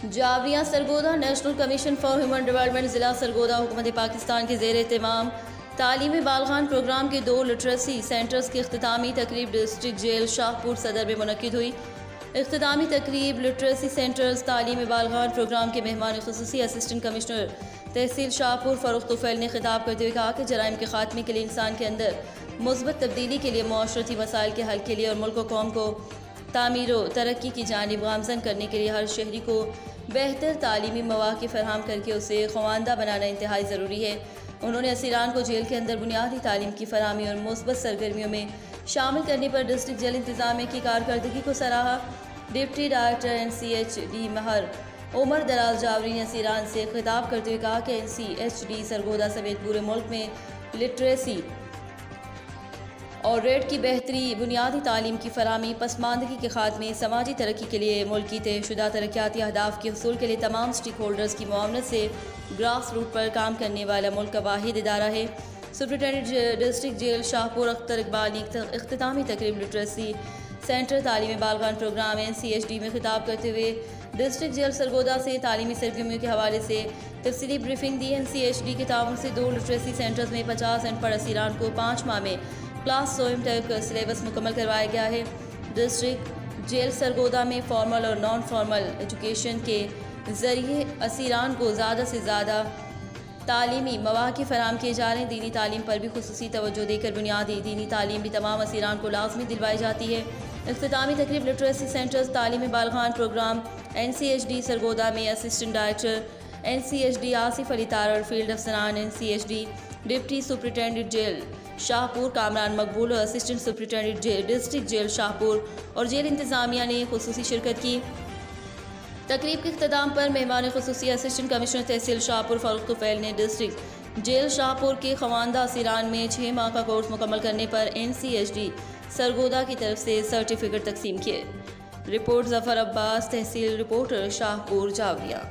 Javeria Sargodha national commission for human development ज़िला सरगोदा हुकूमत पाकिस्तान के ज़ेर एहतमाम तालीमी बालगान प्रोग्राम के 2 लिटरेसी सेंटर्स की इख्तितामी तकरीब डिस्ट्रिक्ट जेल शाहपुर सदर में मुनक्किद हुई। इख्तितामी तकरीब लिटरेसी सेंटर्स तालीमी बालगान प्रोग्राम के मेहमान खुसूसी असिस्टेंट कमिश्नर तहसील शाहपुर फ़रूख तुफ़ैल ने खिताब करते हुए कहा कि जराइम के खात्मे के लिए इंसान के अंदर मुस्बत तब्दीली के लिए मुआशरती मसाइल के हल के लिए और मुल्क व कौम को तामीर व तरक्की की जानिब गामज़न करने के लिए हर शहरी को बेहतर तालीमी मौक़े फराहम करके उसे ख़वानदा बनाना इंतहाई ज़रूरी है। उन्होंने असीरान को जेल के अंदर बुनियादी तालीम की फराहमी और मुस्बत सरगर्मियों में शामिल करने पर डिस्ट्रिक्ट जेल इंतज़ामिया की कारकर्दगी को सराहा। डिप्टी डायरेक्टर NCHD महर उमर दराज जावरी ने असीरान से खिताब करते हुए कहा कि NCHD सरगोदा समेत पूरे मुल्क में लिटरेसी और रेड की बेहतरी, बुनियादी तालीम की फराहमी, पसमानदगी के खात्मे, समाजी तरक्की के लिए मुल्की तयशुदा तरक्याती अहदाफ के हसूल के लिए तमाम स्टेक होल्डर्स की मुआवनत से ग्रास रूट पर काम करने वाला मुल्क का वाहिद इदारा है। Superintendent district jail Shahpur Akhtar Iqbal ने इख्तितामी तकरीब लिटरेसी सेंटर तालीमी बालगान प्रोग्राम NCHD में खिताब करते हुए डिस्ट्रिक्ट जेल सरगोदा से तालीमी सरगर्मियों के हवाले से तफसीली ब्रीफिंग दी। NCHD के ताउन से 2 लिटरेसी सेंटर्स में 50 अनपढ़ असीरान को 5 माह में क्लास 100 तक सिलेबस मुकम्मल करवाया गया है। डिस्ट्रिक्ट जेल सरगोदा में फॉर्मल और नॉन फॉर्मल एजुकेशन के ज़रिए असीरान को ज़्यादा से ज़्यादा तालीमी मौक़े फराहम किए जा रहे हैं। दीनी तालीम पर भी खुसूसी तवज्जो देकर बुनियादी दीनी तालीम भी तमाम असीरान को लाजमी दिलवाई जाती है। इख्तितामी तकरीब लिटरेसी सेंटर्स तालीमी बालगान प्रोग्राम NCHD सरगोदा में assistant director NCHD Asif Ali Tarar, field अफसरान NCHD deputy superintendent jail Shahpur Kamran Maqbool और assistant superintendent district jail Shahpur और जेल इंतज़ामिया ने खुसूसी शिरकत की। तकरीब के इख्तिताम पर मेहमान खुसूसी असिस्टेंट कमिश्नर तहसील शाहपुर फ़रूख तुफ़ैल ने डिस्ट्रिक्ट जेल शाहपुर के ख़वानदा असीरान में 6 माह का कोर्स मुकम्मल करने पर NCHD सरगोदा की तरफ से सर्टिफिकेट तकसीम किए। रिपोर्ट ज़फ़र अब्बास, तहसील रिपोर्टर शाहपुर जावरिया।